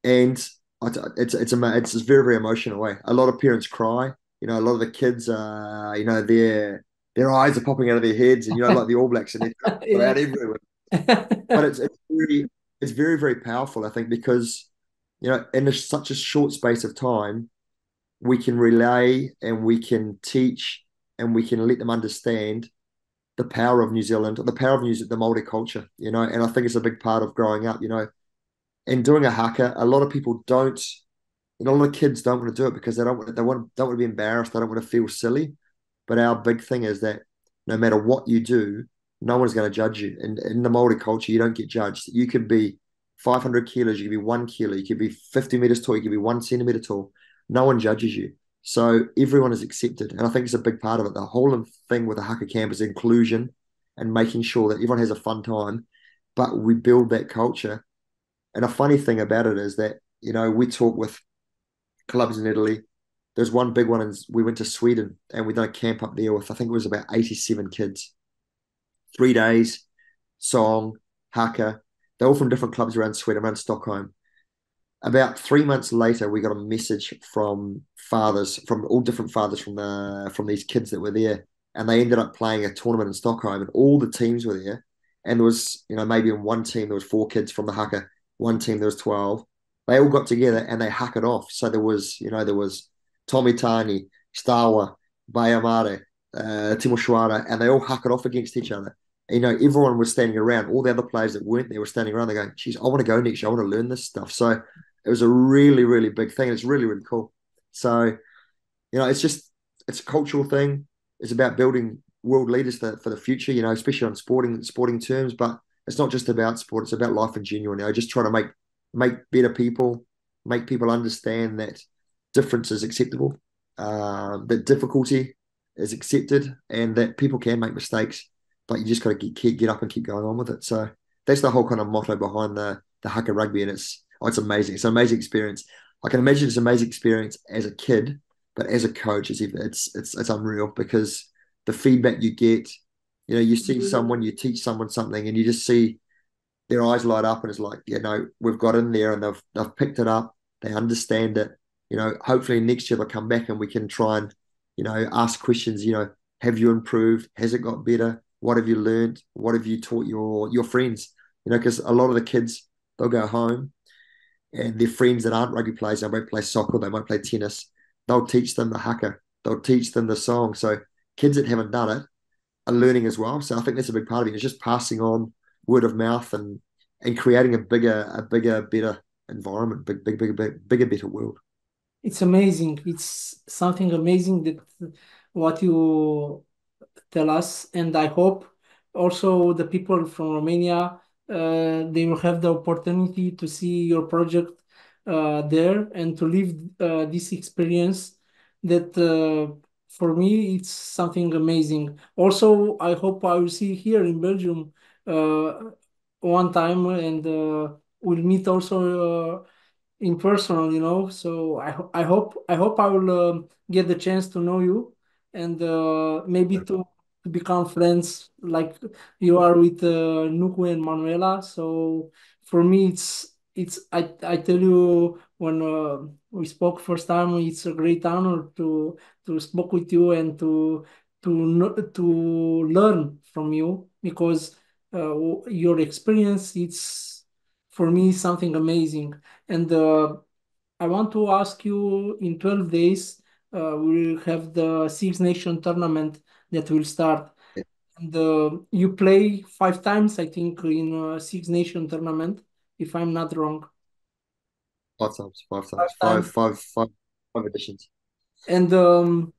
And it's a very very emotional way. A lot of parents cry. You know, a lot of the kids, you know, their eyes are popping out of their heads, and you know, like the All Blacks, and they're Yeah. out everywhere. But it's very very powerful, I think, because you know, in such a short space of time, we can relay and we can teach and we can let them understand the power of New Zealand, the power of the Māori culture. You know, and I think it's a big part of growing up. You know, and doing a haka, a lot of people don't. You know, a lot of kids don't want to do it because don't want to be embarrassed. They don't want to feel silly. But our big thing is that no matter what you do, no one's going to judge you. And in the Māori culture, you don't get judged. You could be 500 kilos, you could be 1 kilo, you could be 50 meters tall, you could be 1 centimeter tall. No one judges you. So everyone is accepted. And I think it's a big part of it. The whole thing with the haka camp is inclusion and making sure that everyone has a fun time. But we build that culture. And a funny thing about it is that, you know, we talk with clubs in Italy. There's one big one, and we went to Sweden and we done a camp up there with, I think it was about 87 kids. 3 days, song, haka. They're all from different clubs around Sweden, around Stockholm. About 3 months later, we got a message from fathers, from all different fathers from these kids that were there, and they ended up playing a tournament in Stockholm, and all the teams were there. And there was, you know, maybe in one team there was 4 kids from the haka, one team there was 12. They all got together and they haka off. So there was, you know, there was Tommy Tani, Stawa, Bayamare, Timo Schwara, and they all haka off against each other. You know, everyone was standing around. All the other players that weren't there were standing around. They're going, "Geez, I want to go next year. I want to learn this stuff." So it was a really, really big thing. It's really, really cool. So, you know, it's a cultural thing. It's about building world leaders for the future, you know, especially on sporting terms. But it's not just about sport, it's about life in general. You know, just trying to make better people, make people understand that difference is acceptable, that difficulty is accepted, and that people can make mistakes, but you just got to get up and keep going on with it. So that's the whole kind of motto behind the haka rugby, and it's amazing. It's an amazing experience. I can imagine it's an amazing experience as a kid, but as a coach, it's unreal because the feedback you get, you know, you see someone, you teach someone something, and you just see their eyes light up, and it's like, you know, we've got in there, and they've picked it up, they understand it. You know, hopefully next year they'll come back and we can try and, you know, ask questions. You know, have you improved? Has it got better? What have you learned? What have you taught your friends? You know, because a lot of the kids, they'll go home and their friends that aren't rugby players, they won't play soccer, they won't play tennis. They'll teach them the haka, they'll teach them the song. So kids that haven't done it are learning as well. So I think that's a big part of it. It's just passing on word of mouth and creating a bigger, better environment, bigger, better world. It's amazing. It's something amazing that what you tell us, and I hope also the people from Romania they will have the opportunity to see your project there and to live this experience that for me it's something amazing. Also, I hope I will see here in Belgium uh, one time and we'll meet also in person, you know. So I hope I will get the chance to know you and maybe to become friends like you are with Nuku and Manuela. So for me, it's I tell you when we spoke first time, it's a great honor to speak with you and to learn from you because your experience it's for me something amazing. And I want to ask you in 12 days, we'll have the Six Nation tournament that will start. And you play 5 times, I think, in Six Nation tournament, if I'm not wrong. 5 times, five Five times, times. five editions. And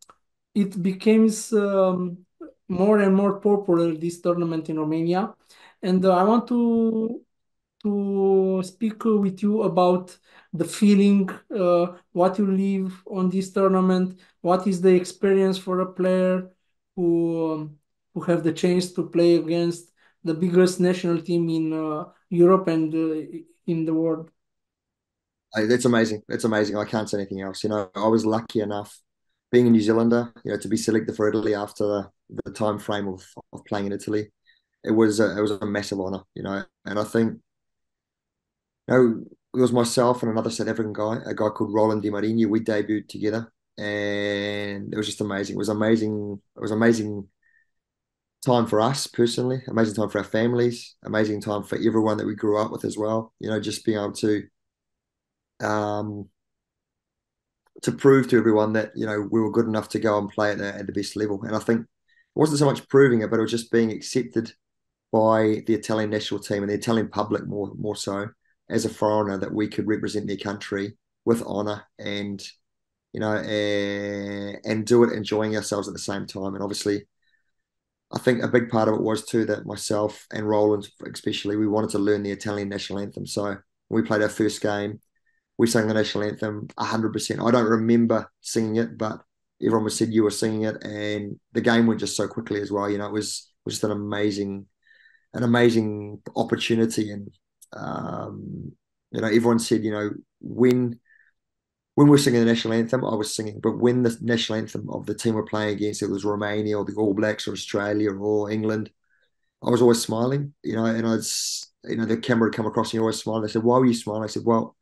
it becomes more and more popular, this tournament in Romania. And I want to speak with you about the feeling, what you live on this tournament, what is the experience for a player who have the chance to play against the biggest national team in Europe and in the world. It's amazing. It's amazing. I can't say anything else. You know, I was lucky enough being a New Zealander, you know, to be selected for Italy after the time frame of playing in Italy. It was a massive honor, you know, and I think, you know, it was myself and another South African guy, a guy called Roland Di Marinho. We debuted together, and it was just amazing. It was amazing. It was amazing time for us personally, amazing time for our families, amazing time for everyone that we grew up with as well. Just being able um, to prove to everyone that we were good enough to go and play at the best level. And I think it wasn't so much proving it, but it was just being accepted by the Italian national team and the Italian public more so as a foreigner, that we could represent their country with honour, and and do it enjoying ourselves at the same time. And obviously, I think a big part of it was too that myself and Roland, especially, we wanted to learn the Italian national anthem. So when we played our first game, we sang the national anthem 100%. I don't remember singing it, but everyone was said you were singing it, and the game went just so quickly as well. It was just an amazing opportunity, and everyone said, when we're singing the national anthem, I was singing, but when the national anthem of the team we're playing against, it was Romania or the All Blacks or Australia or England, I was always smiling, and the camera would come across and you're always smiling. They said, "Why were you smiling?" I said, "Well,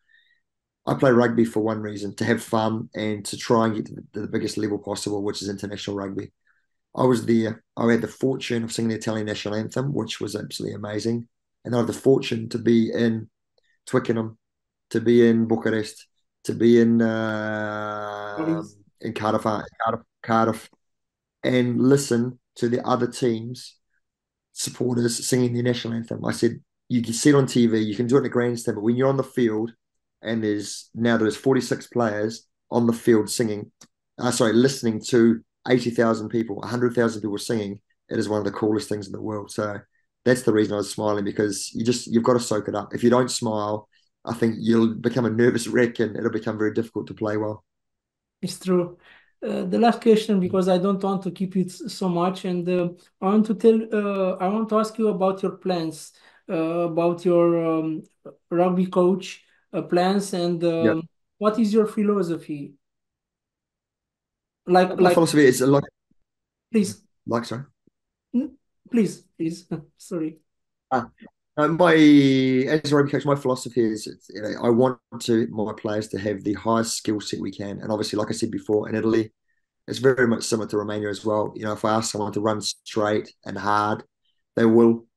I play rugby for one reason, to have fun and to try and get to the biggest level possible, which is international rugby." I was there. I had the fortune of singing the Italian national anthem, which was absolutely amazing. And I had the fortune to be in Twickenham, to be in Bucharest, to be Paris. in Cardiff, and listen to the other teams supporters singing the national anthem. I said, you can see it on TV, you can do it in a grandstand, but when you're on the field and there's 46 players on the field singing, listening to 80,000 people, 100,000 people singing, it is one of the coolest things in the world. So that's the reason I was smiling, because you've got to soak it up. If you don't smile, I think you'll become a nervous wreck and it'll become very difficult to play well. It's true. The last question, because I don't want to keep it so much, and I want to ask you about your plans, about your rugby coach plans, and Yeah. what is your philosophy? My Like, philosophy is please, sorry. mm, please. Sorry. Uh, my As a rugby coach, my philosophy is, I want my players to have the highest skill set we can, and obviously, like I said before, in Italy, it's very much similar to Romania as well. If I ask someone to run straight and hard, they will.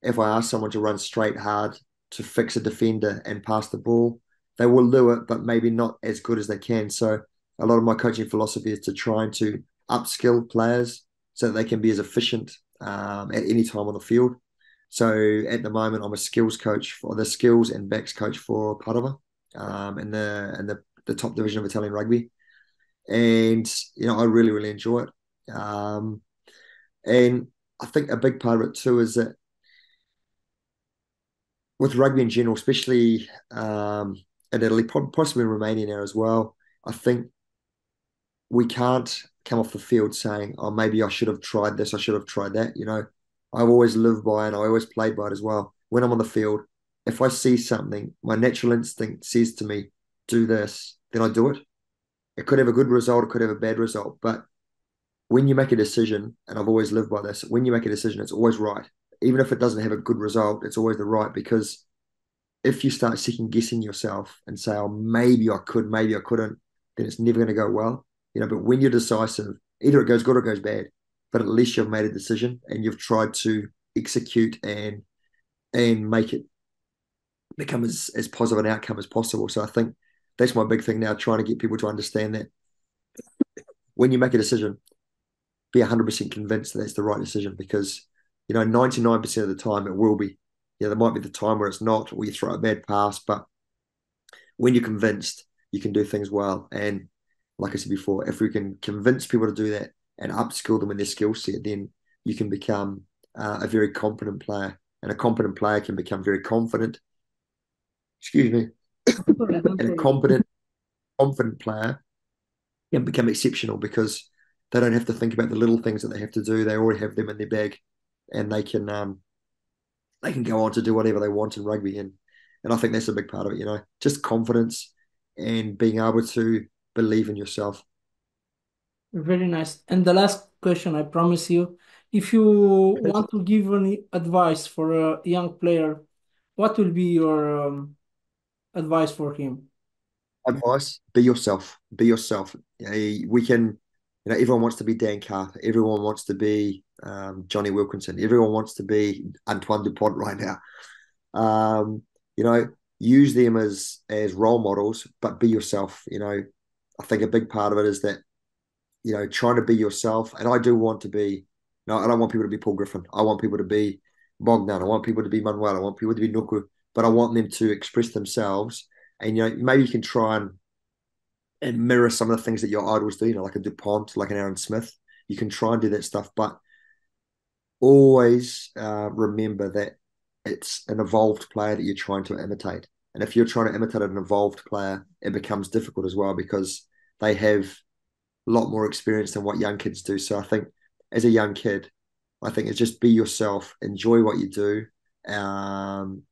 If I ask someone to run straight hard to fix a defender and pass the ball, they will do it, but maybe not as good as they can. So a lot of my coaching philosophy is to try and to upskill players so that they can be as efficient at any time on the field. So at the moment, I'm a skills coach for the skills and backs coach for Padova, in the top division of Italian rugby, and I really enjoy it. And I think a big part of it too is that with rugby in general, especially in Italy, possibly in Romania now as well, I think we can't come off the field saying, "Oh, maybe I should have tried this, I should have tried that." I've always lived by and I always played by it as well. When I'm on the field, if I see something, my natural instinct says to me, "Do this," then I do it. It could have a good result, it could have a bad result, but when you make a decision, and I've always lived by this, when you make a decision, it's always right. Even if it doesn't have a good result, it's always the right, because if you start second guessing yourself and say, "Oh, maybe I could, maybe I couldn't," then it's never going to go well. But when you're decisive, either it goes good or it goes bad. But at least you've made a decision and you've tried to execute and make it become as positive an outcome as possible. So I think that's my big thing now, trying to get people to understand that when you make a decision, be 100% convinced that that's the right decision, because 99% of the time it will be. There might be the time where it's not, or you throw a bad pass, but when you're convinced, you can do things well. And like I said before, if we can convince people to do that and upskill them in their skill set, then you can become a very competent player. And a competent player can become very confident. Excuse me. Don't worry, don't And a worry. confident player can become exceptional, because they don't have to think about the little things that they have to do. They already have them in their bag, and they can go on to do whatever they want in rugby. And I think that's a big part of it. Just confidence and being able to believe in yourself. Very nice. And the last question, I promise you, if you want to give any advice for a young player, what will be your advice for him? Advice: be yourself. Be yourself. We can, everyone wants to be Dan Carter. Everyone wants to be Johnny Wilkinson. Everyone wants to be Antoine Dupont right now. Um, you know, use them as role models, but be yourself. I think a big part of it is that trying to be yourself. And I do want to be. No, I don't want people to be Paul Griffen. I want people to be Bogdan. I want people to be Manuel. I want people to be Nuku. But I want them to express themselves. And maybe you can try and mirror some of the things that your idols do. Like a Dupont, like an Aaron Smith. You can try and do that stuff, but always remember that it's an evolved player that you're trying to imitate. And if you're trying to imitate an evolved player, it becomes difficult as well because they have a lot more experience than what young kids do. So I think as a young kid, I think it's just be yourself, enjoy what you do. Um,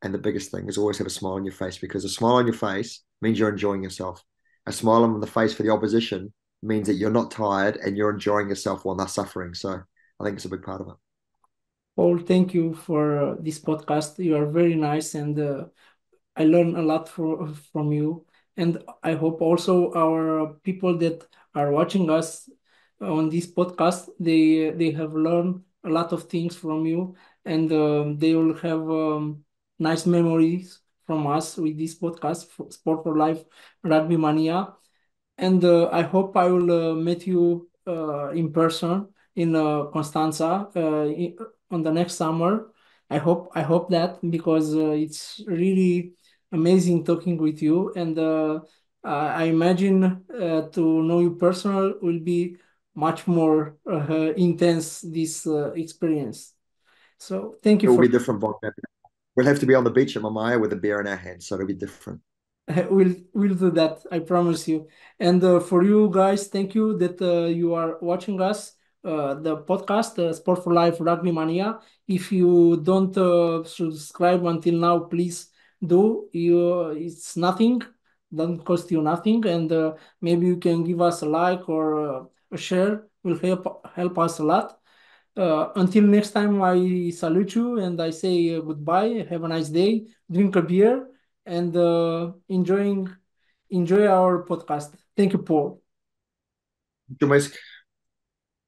and the biggest thing is always have a smile on your face because a smile on your face means you're enjoying yourself. A smile on the face for the opposition means that you're not tired and you're enjoying yourself while they're suffering. So I think it's a big part of it. Paul, thank you for this podcast. You are very nice, and I learn a lot from you. And I hope also our people that are watching us on this podcast, they have learned a lot of things from you, and they will have nice memories from us with this podcast, Sport for Life, Rugby Mania. And I hope I will meet you in person in Constanza on the next summer. I hope that because it's really amazing talking with you, and I imagine to know you personal will be much more intense this experience. So thank you It will for be different. We'll have to be on the beach at Mamaya with a beer in our hands, so it'll be different. We'll do that, I promise you. And for you guys, thank you that you are watching us, the podcast, Sport for Life Rugby Mania. If you don't subscribe until now, please do. It's nothing, doesn't cost you nothing, and maybe you can give us a like or a share. Will help us a lot. Until next time, I salute you and I say goodbye. Have a nice day. Drink a beer and enjoy our podcast. Thank you, Paul. Mas